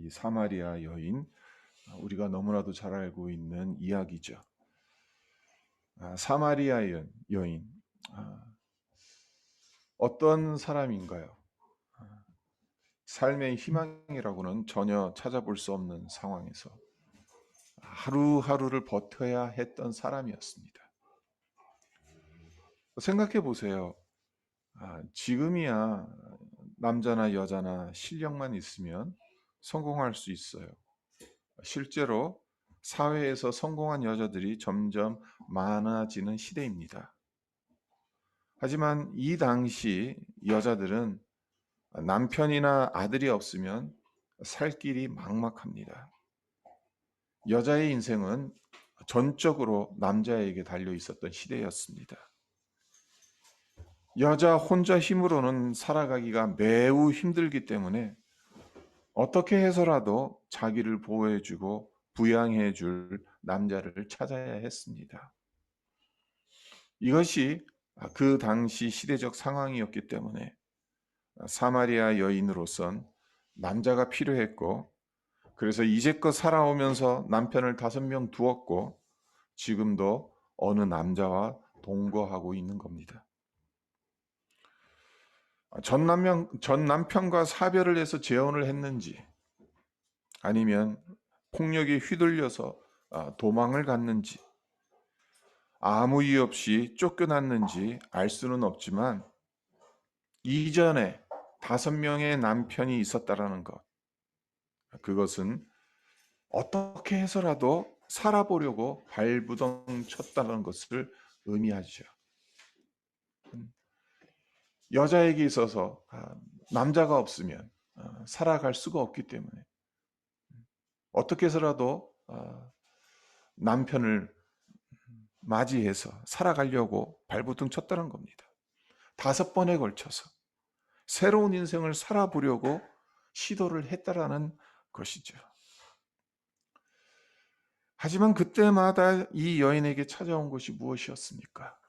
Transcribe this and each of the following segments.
이 사마리아 여인, 우리가 너무나도 잘 알고 있는 이야기죠. 사마리아 여인, 어떤 사람인가요? 삶의 희망이라고는 전혀 찾아볼 수 없는 상황에서 하루하루를 버텨야 했던 사람이었습니다. 생각해 보세요. 지금이야 남자나 여자나 실력만 있으면 성공할 수 있어요. 실제로 사회에서 성공한 여자들이 점점 많아지는 시대입니다. 하지만 이 당시 여자들은 남편이나 아들이 없으면 살 길이 막막합니다. 여자의 인생은 전적으로 남자에게 달려 있었던 시대였습니다. 여자 혼자 힘으로는 살아가기가 매우 힘들기 때문에 어떻게 해서라도 자기를 보호해주고 부양해줄 남자를 찾아야 했습니다. 이것이 그 당시 시대적 상황이었기 때문에 사마리아 여인으로선 남자가 필요했고, 그래서 이제껏 살아오면서 남편을 5명 두었고 지금도 어느 남자와 동거하고 있는 겁니다. 전 남편과 사별을 해서 재혼을 했는지, 아니면 폭력에 휘둘려서 도망을 갔는지, 아무 이유 없이 쫓겨났는지 알 수는 없지만 이전에 5명의 남편이 있었다라는 것, 그것은 어떻게 해서라도 살아보려고 발부동 쳤다는 것을 의미하죠. 여자에게 있어서 남자가 없으면 살아갈 수가 없기 때문에 어떻게 해서라도 남편을 맞이해서 살아가려고 발부둥 쳤다는 겁니다. 5번에 걸쳐서 새로운 인생을 살아보려고 시도를 했다라는 것이죠. 하지만 그때마다 이 여인에게 찾아온 것이 무엇이었습니까?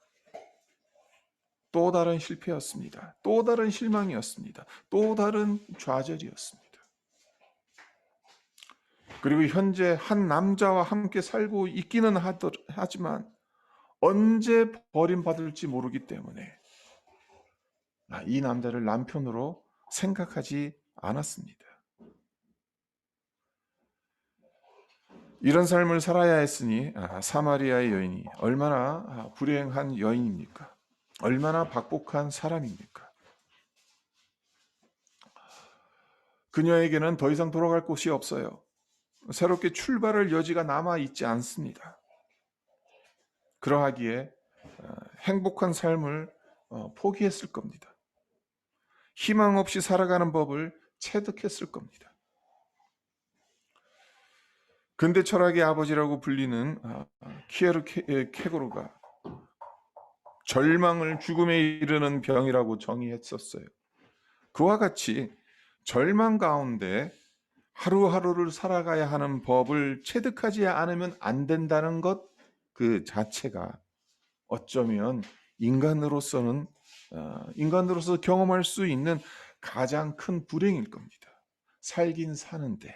또 다른 실패였습니다. 또 다른 실망이었습니다. 또 다른 좌절이었습니다. 그리고 현재 한 남자와 함께 살고 있기는 하지만 언제 버림받을지 모르기 때문에 이 남자를 남편으로 생각하지 않았습니다. 이런 삶을 살아야 했으니 사마리아의 여인이 얼마나 불행한 여인입니까? 얼마나 박복한 사람입니까? 그녀에게는 더 이상 돌아갈 곳이 없어요. 새롭게 출발할 여지가 남아 있지 않습니다. 그러하기에 행복한 삶을 포기했을 겁니다. 희망 없이 살아가는 법을 체득했을 겁니다. 근대 철학의 아버지라고 불리는 키에르케고르가 절망을 죽음에 이르는 병이라고 정의했었어요. 그와 같이 절망 가운데 하루하루를 살아가야 하는 법을 체득하지 않으면 안 된다는 것, 그 자체가 어쩌면 인간으로서 경험할 수 있는 가장 큰 불행일 겁니다. 살긴 사는데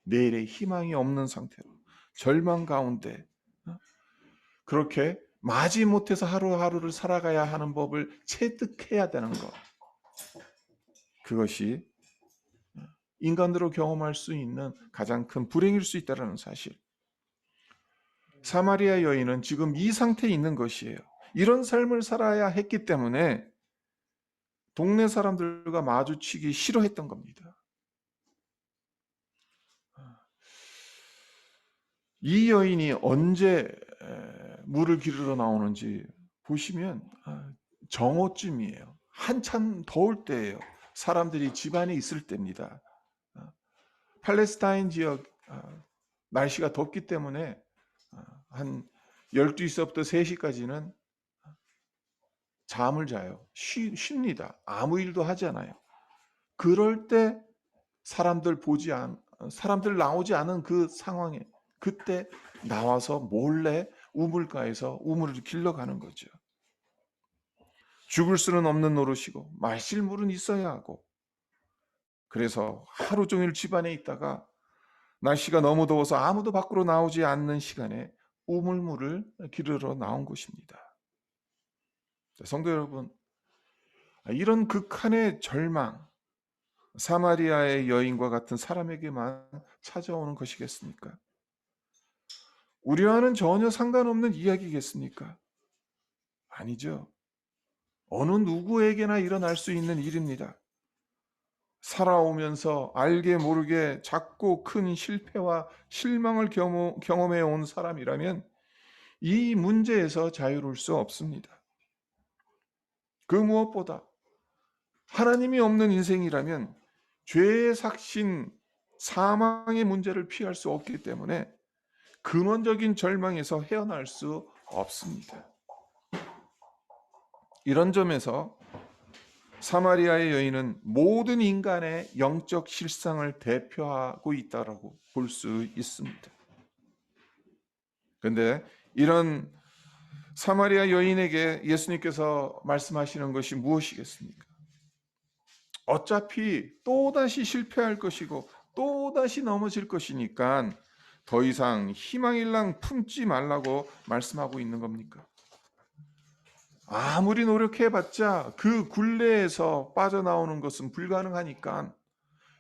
내일의 희망이 없는 상태로 절망 가운데 그렇게 마지못해서 하루하루를 살아가야 하는 법을 체득해야 되는 것, 그것이 인간으로 경험할 수 있는 가장 큰 불행일 수 있다는 사실. 사마리아 여인은 지금 이 상태에 있는 것이에요. 이런 삶을 살아야 했기 때문에 동네 사람들과 마주치기 싫어했던 겁니다. 이 여인이 언제 물을 기르러 나오는지 보시면 정오쯤이에요. 한참 더울 때예요. 사람들이 집 안에 있을 때입니다. 팔레스타인 지역 날씨가 덥기 때문에 한 12시부터 3시까지는 잠을 자요. 쉽니다. 아무 일도 하지 않아요. 그럴 때 사람들 나오지 않은 그 상황에 그때 나와서 몰래 우물가에서 우물을 길러가는 거죠. 죽을 수는 없는 노릇이고 마실 물은 있어야 하고 그래서 하루 종일 집안에 있다가 날씨가 너무 더워서 아무도 밖으로 나오지 않는 시간에 우물물을 기르러 나온 것입니다. 성도 여러분, 이런 극한의 절망, 사마리아의 여인과 같은 사람에게만 찾아오는 것이겠습니까? 우리와는 전혀 상관없는 이야기겠습니까? 아니죠. 어느 누구에게나 일어날 수 있는 일입니다. 살아오면서 알게 모르게 작고 큰 실패와 실망을 경험해 온 사람이라면 이 문제에서 자유로울 수 없습니다. 그 무엇보다 하나님이 없는 인생이라면 죄의 삭신, 사망의 문제를 피할 수 없기 때문에 근원적인 절망에서 헤어날 수 없습니다. 이런 점에서 사마리아의 여인은 모든 인간의 영적 실상을 대표하고 있다고 볼 수 있습니다. 그런데 이런 사마리아 여인에게 예수님께서 말씀하시는 것이 무엇이겠습니까? 어차피 또다시 실패할 것이고 또다시 넘어질 것이니까 더 이상 희망일랑 품지 말라고 말씀하고 있는 겁니까? 아무리 노력해봤자 그 굴레에서 빠져나오는 것은 불가능하니까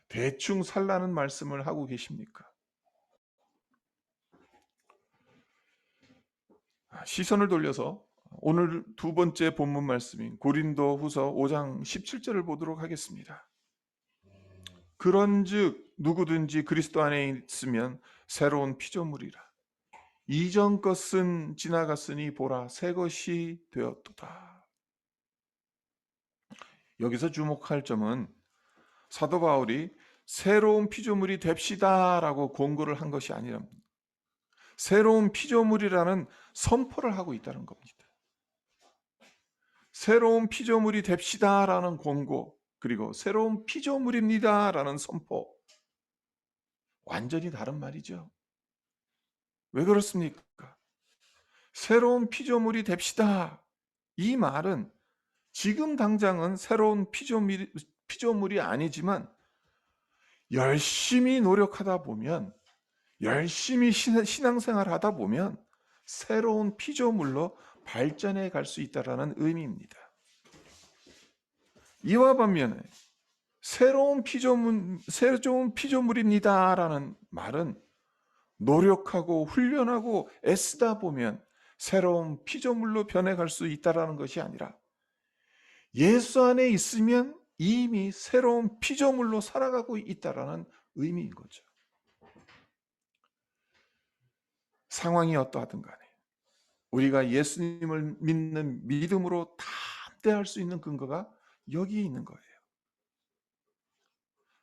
대충 살라는 말씀을 하고 계십니까? 시선을 돌려서 오늘 두 번째 본문 말씀인 고린도후서 5장 17절을 보도록 하겠습니다. 그런즉 누구든지 그리스도 안에 있으면 새로운 피조물이라. 이전 것은 지나갔으니 보라 새 것이 되었도다. 여기서 주목할 점은 사도 바울이 새로운 피조물이 됩시다라고 권고를 한 것이 아니라 새로운 피조물이라는 선포를 하고 있다는 겁니다. 새로운 피조물이 됩시다라는 권고, 그리고 새로운 피조물입니다라는 선포, 완전히 다른 말이죠. 왜 그렇습니까? 새로운 피조물이 됩시다. 이 말은 지금 당장은 새로운 피조물이 아니지만 열심히 노력하다 보면, 열심히 신앙생활 하다 보면 새로운 피조물로 발전해 갈 수 있다는 의미입니다. 이와 반면에 새로운 피조물입니다라는 말은 노력하고 훈련하고 애쓰다 보면 새로운 피조물로 변해갈 수 있다는 것이 아니라 예수 안에 있으면 이미 새로운 피조물로 살아가고 있다는 의미인 거죠. 상황이 어떠하든 간에 우리가 예수님을 믿는 믿음으로 담대할 수 있는 근거가 여기에 있는 거예요.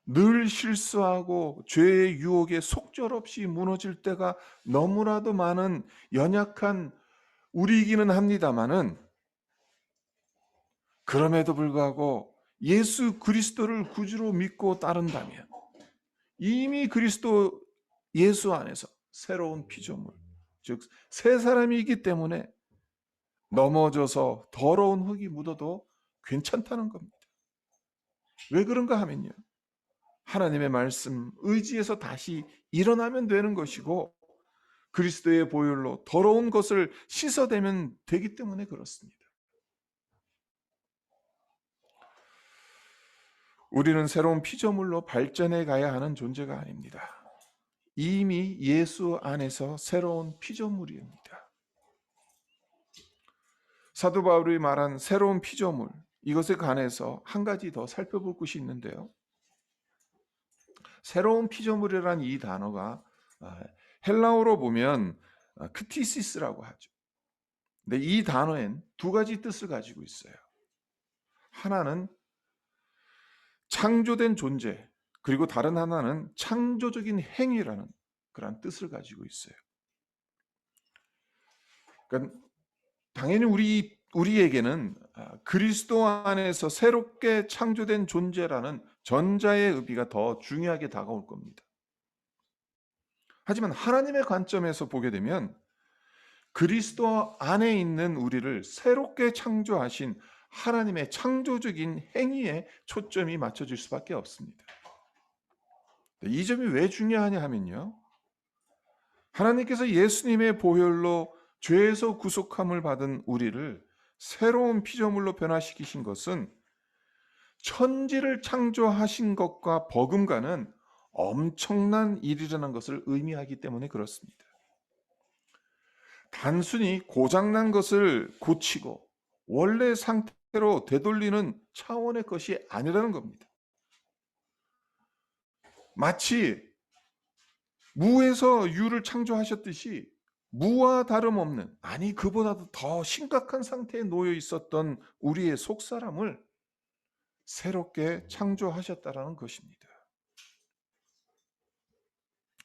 늘 실수하고 죄의 유혹에 속절없이 무너질 때가 너무나도 많은 연약한 우리이기는 합니다마는 그럼에도 불구하고 예수 그리스도를 구주로 믿고 따른다면 이미 그리스도 예수 안에서 새로운 피조물, 즉 새 사람이기 때문에 넘어져서 더러운 흙이 묻어도 괜찮다는 겁니다. 왜 그런가 하면요, 하나님의 말씀 의지에서 다시 일어나면 되는 것이고 그리스도의 보혈로 더러운 것을 씻어대면 되기 때문에 그렇습니다. 우리는 새로운 피조물로 발전해 가야 하는 존재가 아닙니다. 이미 예수 안에서 새로운 피조물입니다. 사도 바울이 말한 새로운 피조물, 이것에 관해서 한 가지 더 살펴볼 것이 있는데요. 새로운 피조물이라는 이 단어가 헬라어로 보면 크티시스라고 하죠. 근데 이 단어엔 두 가지 뜻을 가지고 있어요. 하나는 창조된 존재, 그리고 다른 하나는 창조적인 행위라는 그런 뜻을 가지고 있어요. 그러니까 당연히 우리에게는 그리스도 안에서 새롭게 창조된 존재라는 전자의 의미가 더 중요하게 다가올 겁니다. 하지만 하나님의 관점에서 보게 되면 그리스도 안에 있는 우리를 새롭게 창조하신 하나님의 창조적인 행위에 초점이 맞춰질 수밖에 없습니다. 이 점이 왜 중요하냐 하면요, 하나님께서 예수님의 보혈로 죄에서 구속함을 받은 우리를 새로운 피조물로 변화시키신 것은 천지를 창조하신 것과 버금가는 엄청난 일이라는 것을 의미하기 때문에 그렇습니다. 단순히 고장난 것을 고치고 원래 상태로 되돌리는 차원의 것이 아니라는 겁니다. 마치 무에서 유를 창조하셨듯이 무와 다름없는, 아니 그보다도 더 심각한 상태에 놓여 있었던 우리의 속사람을 새롭게 창조하셨다라는 것입니다.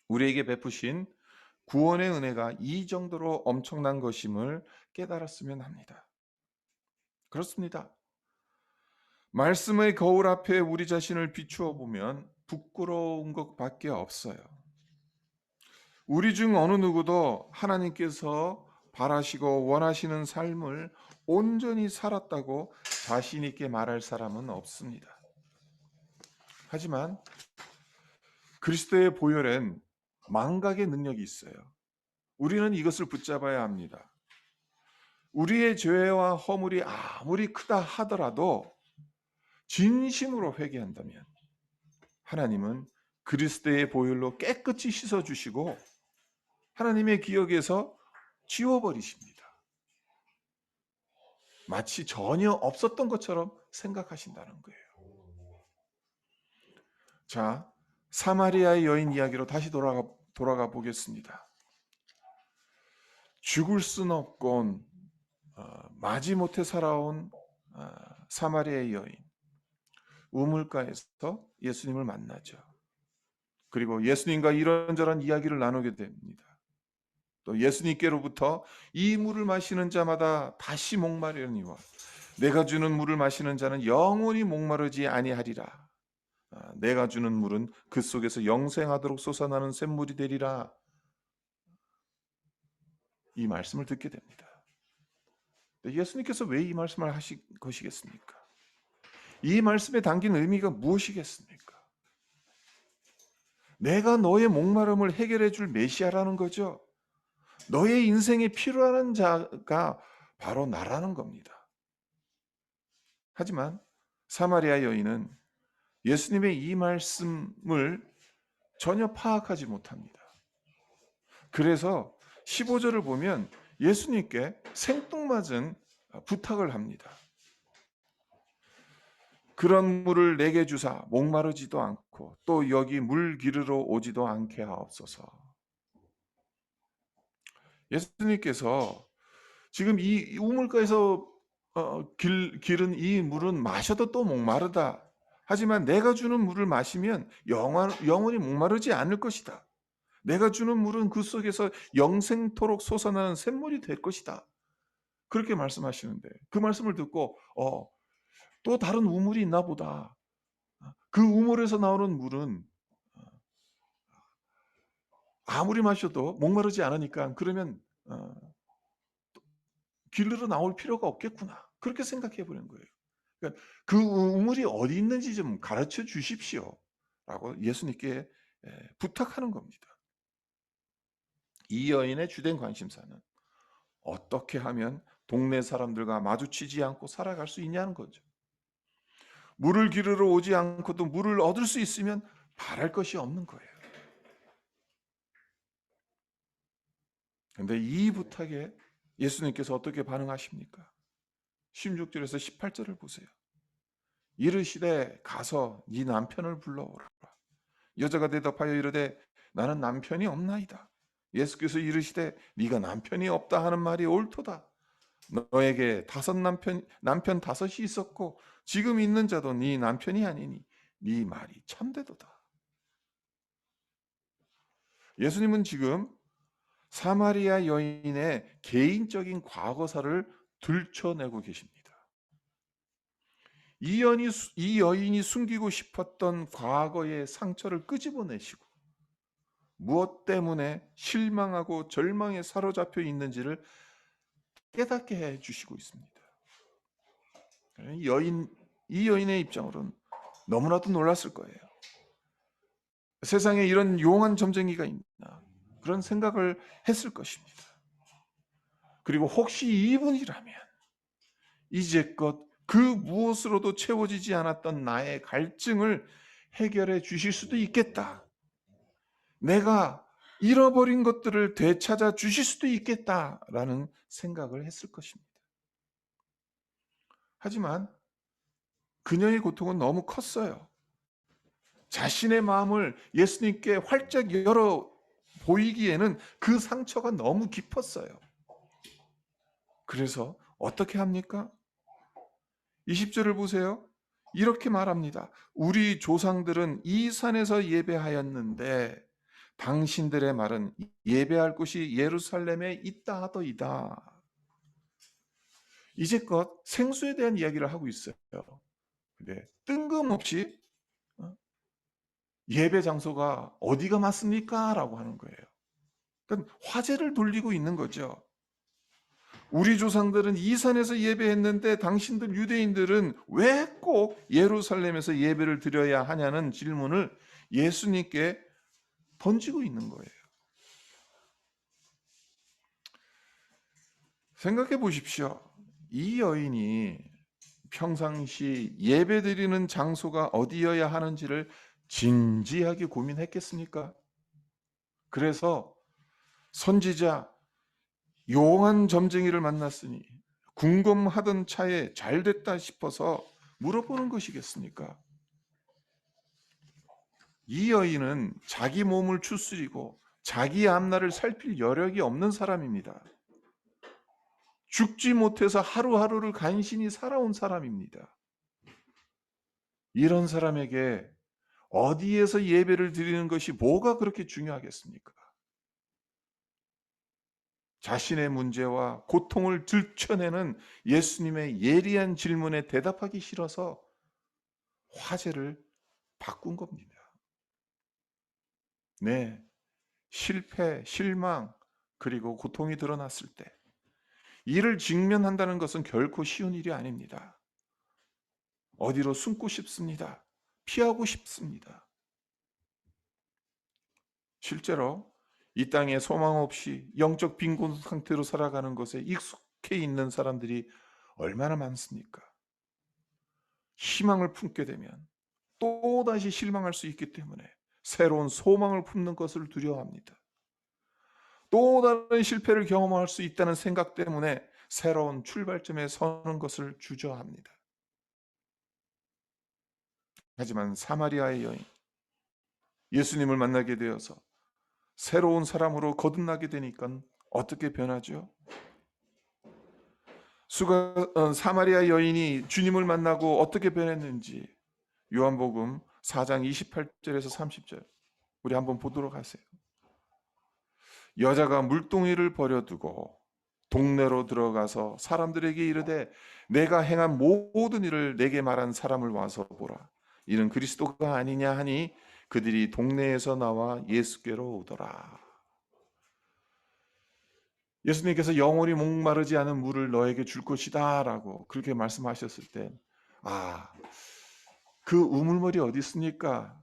우리에게 베푸신 구원의 은혜가 이 정도로 엄청난 것임을 깨달았으면 합니다. 그렇습니다. 말씀의 거울 앞에 우리 자신을 비추어 보면 부끄러운 것밖에 없어요. 우리 중 어느 누구도 하나님께서 바라시고 원하시는 삶을 온전히 살았다고 자신 있게 말할 사람은 없습니다. 하지만 그리스도의 보혈엔 망각의 능력이 있어요. 우리는 이것을 붙잡아야 합니다. 우리의 죄와 허물이 아무리 크다 하더라도 진심으로 회개한다면 하나님은 그리스도의 보혈로 깨끗이 씻어주시고 하나님의 기억에서 지워버리십니다. 마치 전혀 없었던 것처럼 생각하신다는 거예요. 자, 사마리아의 여인 이야기로 다시 돌아가 보겠습니다. 죽을 순 없건 마지못해 살아온 사마리아의 여인, 우물가에서 예수님을 만나죠. 그리고 예수님과 이런저런 이야기를 나누게 됩니다. 또 예수님께로부터 이 물을 마시는 자마다 다시 목마르니와 내가 주는 물을 마시는 자는 영원히 목마르지 아니하리라. 내가 주는 물은 그 속에서 영생하도록 솟아나는 샘물이 되리라. 이 말씀을 듣게 됩니다. 예수님께서 왜 이 말씀을 하신 것이겠습니까? 이 말씀에 담긴 의미가 무엇이겠습니까? 내가 너의 목마름을 해결해 줄 메시아라는 거죠. 너의 인생에 필요한 자가 바로 나라는 겁니다. 하지만 사마리아 여인은 예수님의 이 말씀을 전혀 파악하지 못합니다. 그래서 15절을 보면 예수님께 생뚱맞은 부탁을 합니다. 그런 물을 내게 주사 목마르지도 않고 또 여기 물 기르러 오지도 않게 하옵소서. 예수님께서 지금 이 우물가에서 기른 이 물은 마셔도 또 목마르다. 하지만 내가 주는 물을 마시면 영원히 목마르지 않을 것이다. 내가 주는 물은 그 속에서 영생토록 솟아나는 샘물이 될 것이다. 그렇게 말씀하시는데 그 말씀을 듣고 또 다른 우물이 있나 보다. 그 우물에서 나오는 물은 아무리 마셔도 목마르지 않으니까 그러면 길르러 나올 필요가 없겠구나. 그렇게 생각해 보는 거예요. 그러니까 그 우물이 어디 있는지 좀 가르쳐 주십시오. 라고 예수님께 부탁하는 겁니다. 이 여인의 주된 관심사는 어떻게 하면 동네 사람들과 마주치지 않고 살아갈 수 있냐는 거죠. 물을 기르러 오지 않고도 물을 얻을 수 있으면 바랄 것이 없는 거예요. 그런데 이 부탁에 예수님께서 어떻게 반응하십니까? 16절에서 18절을 보세요. 이르시되 가서 네 남편을 불러오라. 여자가 대답하여 이르되 나는 남편이 없나이다. 예수께서 이르시되 네가 남편이 없다 하는 말이 옳도다. 너에게 남편 다섯이 있었고 지금 있는 자도 네 남편이 아니니 네 말이 참되도다. 예수님은 지금 사마리아 여인의 개인적인 과거사를 들춰내고 계십니다. 이 여인이 숨기고 싶었던 과거의 상처를 끄집어내시고 무엇 때문에 실망하고 절망에 사로잡혀 있는지를 깨닫게 해주시고 있습니다. 이 여인의 입장으로는 너무나도 놀랐을 거예요. 세상에 이런 용한 점쟁이가 있나? 그런 생각을 했을 것입니다. 그리고 혹시 이분이라면 이제껏 그 무엇으로도 채워지지 않았던 나의 갈증을 해결해 주실 수도 있겠다. 내가 잃어버린 것들을 되찾아 주실 수도 있겠다라는 생각을 했을 것입니다. 하지만 그녀의 고통은 너무 컸어요. 자신의 마음을 예수님께 활짝 열어 보이기에는 그 상처가 너무 깊었어요. 그래서 어떻게 합니까? 20절을 보세요. 이렇게 말합니다. 우리 조상들은 이 산에서 예배하였는데 당신들의 말은 예배할 곳이 예루살렘에 있다 하더이다. 이제껏 생수에 대한 이야기를 하고 있어요. 근데 뜬금없이 예배 장소가 어디가 맞습니까? 라고 하는 거예요. 그러니까 화제를 돌리고 있는 거죠. 우리 조상들은 이 산에서 예배했는데 당신들 유대인들은 왜 꼭 예루살렘에서 예배를 드려야 하냐는 질문을 예수님께 던지고 있는 거예요. 생각해 보십시오. 이 여인이 평상시 예배드리는 장소가 어디여야 하는지를 진지하게 고민했겠습니까? 그래서 선지자 용한 점쟁이를 만났으니 궁금하던 차에 잘됐다 싶어서 물어보는 것이겠습니까? 이 여인은 자기 몸을 추스리고 자기 앞날을 살필 여력이 없는 사람입니다. 죽지 못해서 하루하루를 간신히 살아온 사람입니다. 이런 사람에게 어디에서 예배를 드리는 것이 뭐가 그렇게 중요하겠습니까? 자신의 문제와 고통을 들춰내는 예수님의 예리한 질문에 대답하기 싫어서 화제를 바꾼 겁니다. 네, 실패, 실망, 그리고 고통이 드러났을 때 이를 직면한다는 것은 결코 쉬운 일이 아닙니다. 어디로 숨고 싶습니다. 피하고 싶습니다. 실제로 이 땅에 소망 없이 영적 빈곤 상태로 살아가는 것에 익숙해 있는 사람들이 얼마나 많습니까? 희망을 품게 되면 또다시 실망할 수 있기 때문에 새로운 소망을 품는 것을 두려워합니다. 또 다른 실패를 경험할 수 있다는 생각 때문에 새로운 출발점에 서는 것을 주저합니다. 하지만 사마리아의 여인, 예수님을 만나게 되어서 새로운 사람으로 거듭나게 되니까 어떻게 변하죠? 사마리아 여인이 주님을 만나고 어떻게 변했는지 요한복음 4장 28절에서 30절 우리 한번 보도록 하세요. 여자가 물동이를 버려두고 동네로 들어가서 사람들에게 이르되 내가 행한 모든 일을 내게 말한 사람을 와서 보라. 이는 그리스도가 아니냐 하니 그들이 동네에서 나와 예수께로 오더라. 예수님께서 영원히 목마르지 않은 물을 너에게 줄 것이다 라고 그렇게 말씀하셨을 때 그 우물물이 어디 있습니까?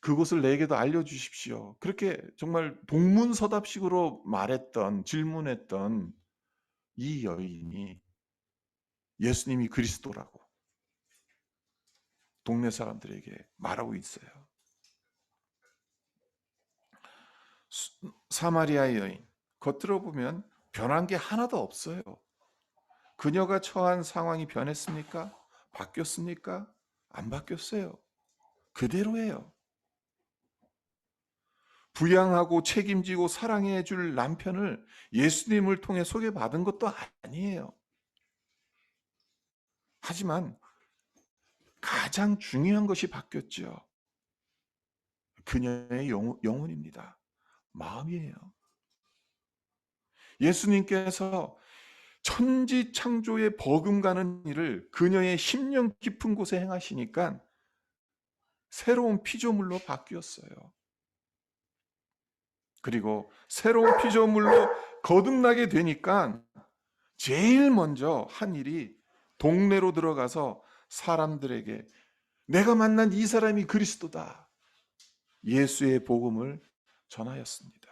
그곳을 내게도 알려주십시오. 그렇게 정말 동문서답식으로 말했던 질문했던 이 여인이 예수님이 그리스도라고 동네 사람들에게 말하고 있어요. 사마리아의 여인, 겉으로 보면 변한 게 하나도 없어요. 그녀가 처한 상황이 변했습니까? 바뀌었습니까? 안 바뀌었어요. 그대로예요. 부양하고 책임지고 사랑해 줄 남편을 예수님을 통해 소개받은 것도 아니에요. 하지만 가장 중요한 것이 바뀌었죠. 그녀의 영혼입니다. 마음이에요. 예수님께서 천지 창조에 버금가는 일을 그녀의 심령 깊은 곳에 행하시니까 새로운 피조물로 바뀌었어요. 그리고 새로운 피조물로 거듭나게 되니까 제일 먼저 한 일이 동네로 들어가서 사람들에게 내가 만난 이 사람이 그리스도다. 예수의 복음을 전하였습니다.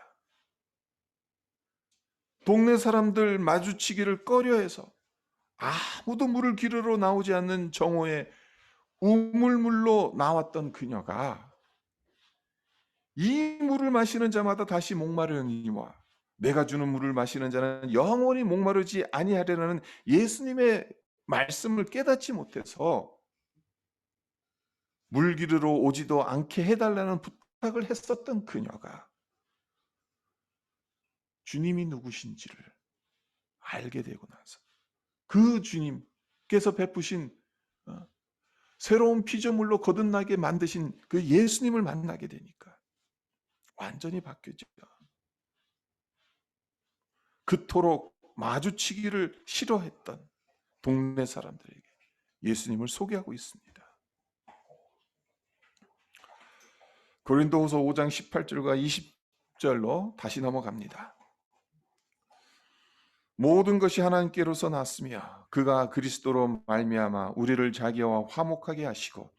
동네 사람들 마주치기를 꺼려해서 아무도 물을 기르러 나오지 않는 정오에 우물물로 나왔던 그녀가 이 물을 마시는 자마다 다시 목마르니와 내가 주는 물을 마시는 자는 영원히 목마르지 아니하리라는 예수님의 말씀을 깨닫지 못해서 물 기르러 오지도 않게 해달라는 부탁을 했었던 그녀가 주님이 누구신지를 알게 되고 나서 그 주님께서 베푸신 새로운 피조물로 거듭나게 만드신 그 예수님을 만나게 되니까 완전히 바뀌죠. 그토록 마주치기를 싫어했던 동네 사람들에게 예수님을 소개하고 있습니다. 고린도후서 5장 18절과 20절로 다시 넘어갑니다. 모든 것이 하나님께로서 났으며 그가 그리스도로 말미암아 우리를 자기와 화목하게 하시고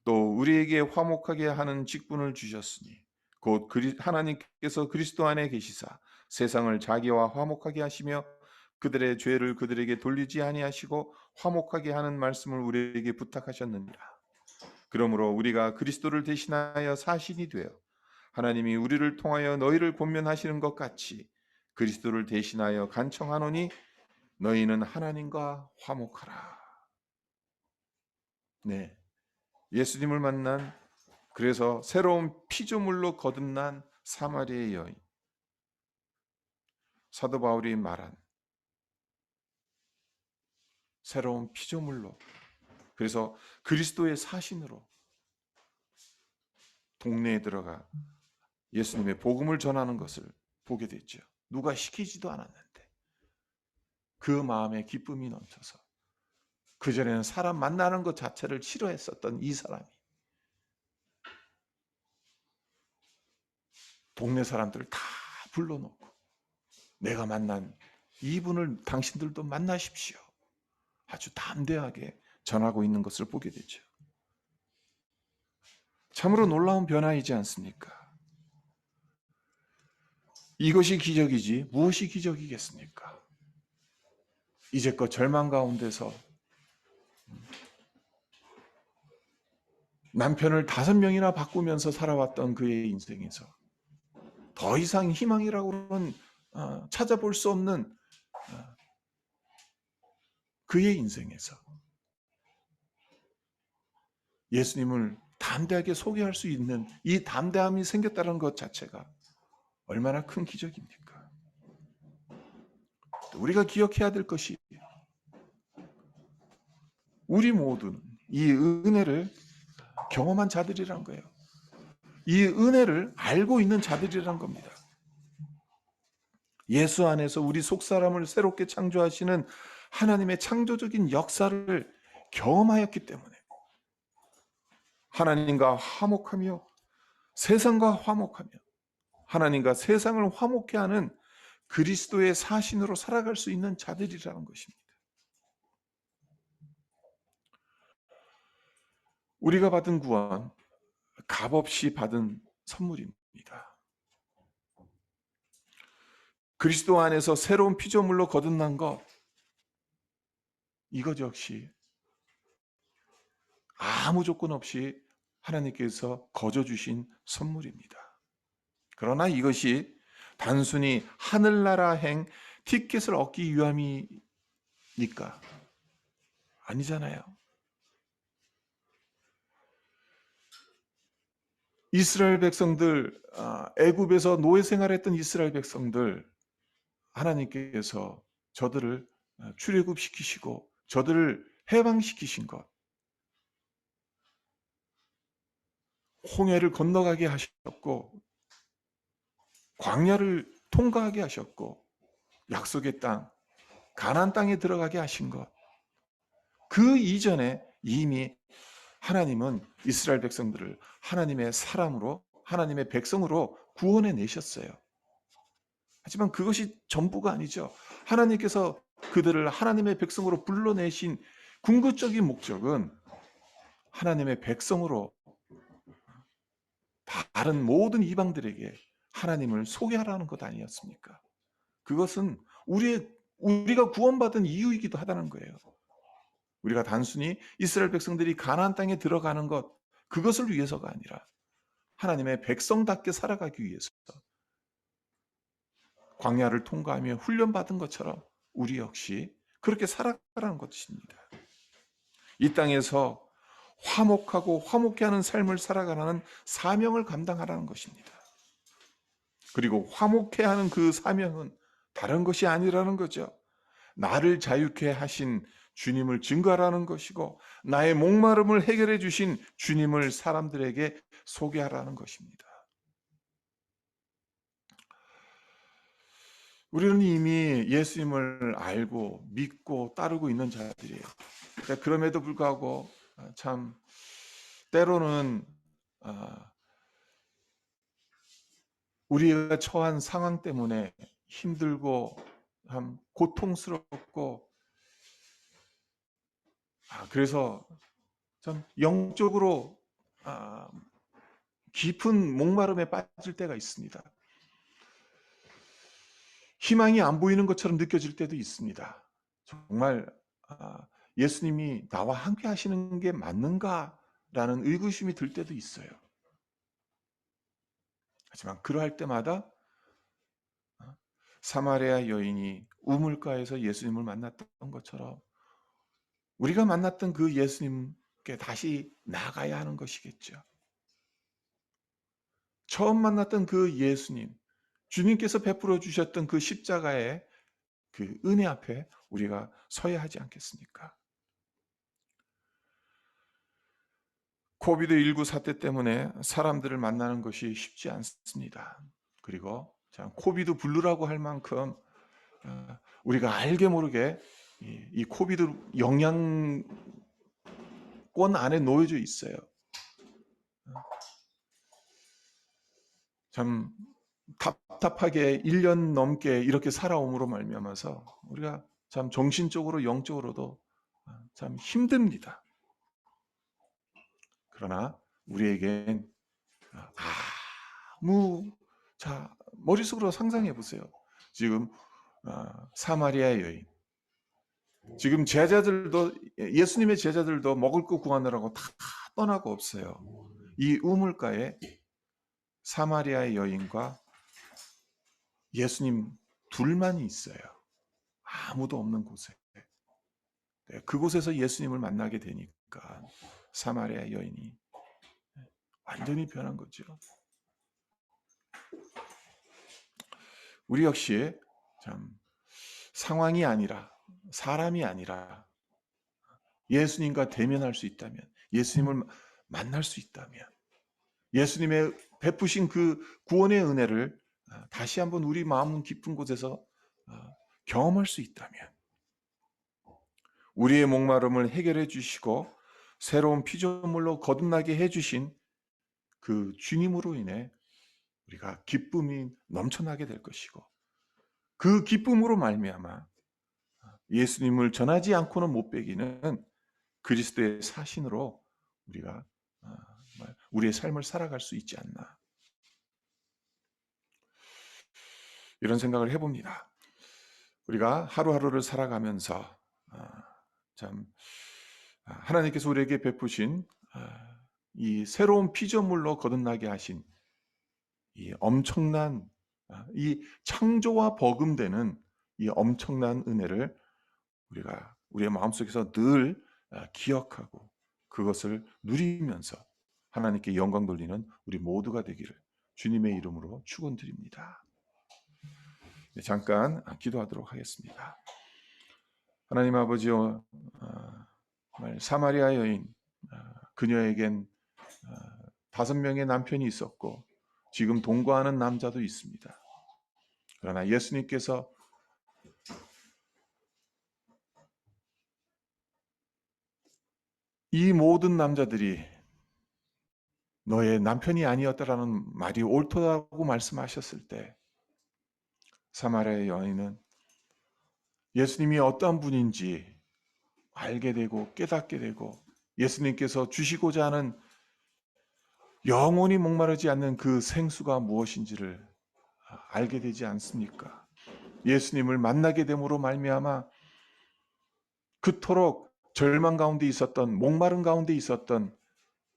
또 우리에게 화목하게 하는 직분을 주셨으니 곧 하나님께서 그리스도 안에 계시사 세상을 자기와 화목하게 하시며 그들의 죄를 그들에게 돌리지 아니하시고 화목하게 하는 말씀을 우리에게 부탁하셨느니라. 그러므로 우리가 그리스도를 대신하여 사신이 되어 하나님이 우리를 통하여 너희를 권면하시는 것 같이 그리스도를 대신하여 간청하노니 너희는 하나님과 화목하라. 네, 예수님을 만난 그래서 새로운 피조물로 거듭난 사마리아의 여인, 사도 바울이 말한 새로운 피조물로, 그래서 그리스도의 사신으로 동네에 들어가 예수님의 복음을 전하는 것을 보게 됐죠. 누가 시키지도 않았는데 그 마음에 기쁨이 넘쳐서 그전에는 사람 만나는 것 자체를 싫어했었던 이 사람이 동네 사람들을 다 불러놓고 내가 만난 이분을 당신들도 만나십시오. 아주 담대하게 전하고 있는 것을 보게 되죠. 참으로 놀라운 변화이지 않습니까? 이것이 기적이지 무엇이 기적이겠습니까? 이제껏 절망 가운데서 남편을 5명이나 바꾸면서 살아왔던 그의 인생에서 더 이상 희망이라고는 찾아볼 수 없는 그의 인생에서 예수님을 담대하게 소개할 수 있는 이 담대함이 생겼다는 것 자체가 얼마나 큰 기적입니까? 우리가 기억해야 될 것이 우리 모두는 이 은혜를 경험한 자들이란 거예요. 이 은혜를 알고 있는 자들이란 겁니다. 예수 안에서 우리 속사람을 새롭게 창조하시는 하나님의 창조적인 역사를 경험하였기 때문에 하나님과 화목하며 세상과 화목하며 하나님과 세상을 화목케 하는 그리스도의 사신으로 살아갈 수 있는 자들이라는 것입니다. 우리가 받은 구원, 값없이 받은 선물입니다. 그리스도 안에서 새로운 피조물로 거듭난 것, 이것 역시 아무 조건 없이 하나님께서 거저 주신 선물입니다. 그러나 이것이 단순히 하늘나라행 티켓을 얻기 위함이니까 아니잖아요. 이스라엘 백성들, 애굽에서 노예 생활했던 이스라엘 백성들, 하나님께서 저들을 출애굽시키시고 저들을 해방시키신 것, 홍해를 건너가게 하셨고 광야를 통과하게 하셨고 약속의 땅, 가나안 땅에 들어가게 하신 것, 그 이전에 이미 하나님은 이스라엘 백성들을 하나님의 사람으로, 하나님의 백성으로 구원해 내셨어요. 하지만 그것이 전부가 아니죠. 하나님께서 그들을 하나님의 백성으로 불러내신 궁극적인 목적은 하나님의 백성으로 다른 모든 이방들에게 하나님을 소개하라는 것 아니었습니까? 그것은 우리가 구원받은 이유이기도 하다는 거예요. 우리가 단순히 이스라엘 백성들이 가나안 땅에 들어가는 것, 그것을 위해서가 아니라 하나님의 백성답게 살아가기 위해서 광야를 통과하며 훈련받은 것처럼 우리 역시 그렇게 살아가라는 것입니다. 이 땅에서 화목하고 화목해 하는 삶을 살아가라는 사명을 감당하라는 것입니다. 그리고 화목해 하는 그 사명은 다른 것이 아니라는 거죠. 나를 자유케 하신 주님을 증거하라는 것이고, 나의 목마름을 해결해 주신 주님을 사람들에게 소개하라는 것입니다. 우리는 이미 예수님을 알고 믿고 따르고 있는 자들이에요. 그럼에도 불구하고 참 때로는 우리가 처한 상황 때문에 힘들고 참 고통스럽고, 그래서 참 영적으로 깊은 목마름에 빠질 때가 있습니다. 희망이 안 보이는 것처럼 느껴질 때도 있습니다. 정말 예수님이 나와 함께 하시는 게 맞는가라는 의구심이 들 때도 있어요. 하지만 그러할 때마다 사마리아 여인이 우물가에서 예수님을 만났던 것처럼 우리가 만났던 그 예수님께 다시 나가야 하는 것이겠죠. 처음 만났던 그 예수님, 주님께서 베풀어 주셨던 그 십자가의 그 은혜 앞에 우리가 서야 하지 않겠습니까? 코비드19 사태 때문에 사람들을 만나는 것이 쉽지 않습니다. 그리고 코비드 블루라고 할 만큼 우리가 알게 모르게 이 코비드 영향권 안에 놓여져 있어요. 참 답답하게 1년 넘게 이렇게 살아옴으로 말미암아서 우리가 참 정신적으로 영적으로도 참 힘듭니다. 그러나 우리에겐 머릿속으로 상상해 보세요. 지금 사마리아 여인, 지금 예수님의 제자들도 먹을 거 구하느라고 다 떠나고 없어요. 이 우물가에 사마리아의 여인과 예수님 둘만이 있어요. 아무도 없는 곳에. 네, 그곳에서 예수님을 만나게 되니까 사마리아 여인이 완전히 변한 거죠. 우리 역시 참 상황이 아니라, 사람이 아니라 예수님과 대면할 수 있다면, 예수님을 만날 수 있다면, 예수님의 베푸신 그 구원의 은혜를 다시 한번 우리 마음 깊은 곳에서 경험할 수 있다면, 우리의 목마름을 해결해 주시고 새로운 피조물로 거듭나게 해주신 그 주님으로 인해 우리가 기쁨이 넘쳐나게 될 것이고, 그 기쁨으로 말미암아 예수님을 전하지 않고는 못 배기는 그리스도의 사신으로 우리가 우리의 삶을 살아갈 수 있지 않나, 이런 생각을 해봅니다. 우리가 하루하루를 살아가면서 참 하나님께서 우리에게 베푸신 이 새로운 피조물로 거듭나게 하신 이 엄청난 이 창조와 버금되는 이 엄청난 은혜를 우리가 우리의 마음속에서 늘 기억하고 그것을 누리면서 하나님께 영광 돌리는 우리 모두가 되기를 주님의 이름으로 축원드립니다. 네, 잠깐 기도하도록 하겠습니다. 하나님 아버지, 사마리아 여인, 그녀에겐 5명의 남편이 있었고 지금 동거하는 남자도 있습니다. 그러나 예수님께서 이 모든 남자들이 너의 남편이 아니었다라는 말이 옳다고 말씀하셨을 때 사마리아 여인은 예수님이 어떠한 분인지 알게 되고 깨닫게 되고 예수님께서 주시고자 하는 영원히 목마르지 않는 그 생수가 무엇인지를 알게 되지 않습니까? 예수님을 만나게 됨으로 말미암아 그토록 절망 가운데 있었던, 목마른 가운데 있었던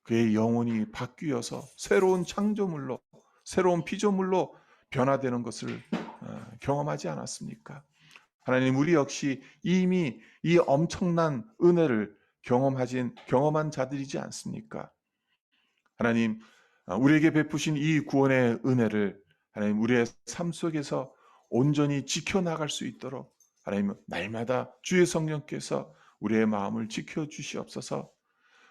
그의 영혼이 바뀌어서 새로운 창조물로, 새로운 피조물로 변화되는 것을 경험하지 않았습니까? 하나님, 우리 역시 이미 이 엄청난 은혜를 경험한 자들이지 않습니까? 하나님, 우리에게 베푸신 이 구원의 은혜를 하나님, 우리의 삶 속에서 온전히 지켜나갈 수 있도록 하나님, 날마다 주의 성령께서 우리의 마음을 지켜주시옵소서.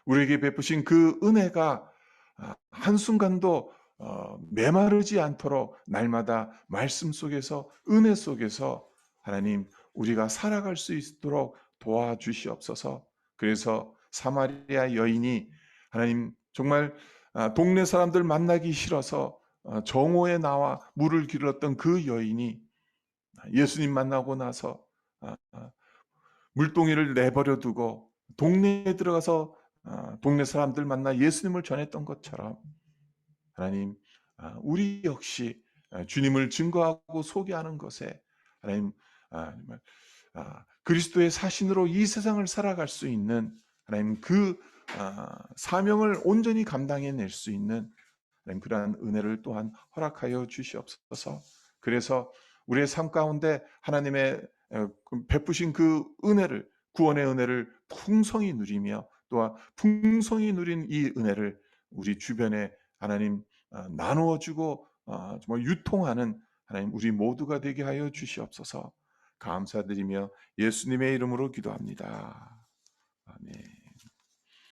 우리에게 베푸신 그 은혜가 한순간도 메마르지 않도록 날마다 말씀 속에서, 은혜 속에서 하나님, 우리가 살아갈 수 있도록 도와주시옵소서. 그래서 사마리아 여인이 하나님, 정말 동네 사람들 만나기 싫어서 정오에 나와 물을 길렀던 그 여인이 예수님 만나고 나서 물동이를 내버려 두고 동네에 들어가서 동네 사람들 만나 예수님을 전했던 것처럼 하나님, 우리 역시 주님을 증거하고 소개하는 것에 하나님, 정말 그리스도의 사신으로 이 세상을 살아갈 수 있는 하나님, 그 사명을 온전히 감당해낼 수 있는 하나님, 그러한 은혜를 또한 허락하여 주시옵소서. 그래서 우리의 삶 가운데 하나님의 베푸신 그 은혜를, 구원의 은혜를 풍성히 누리며 또한 풍성히 누린 이 은혜를 우리 주변에 하나님 나누어 주고 정말 유통하는 하나님, 우리 모두가 되게 하여 주시옵소서. 감사드리며 예수님의 이름으로 기도합니다. 아멘.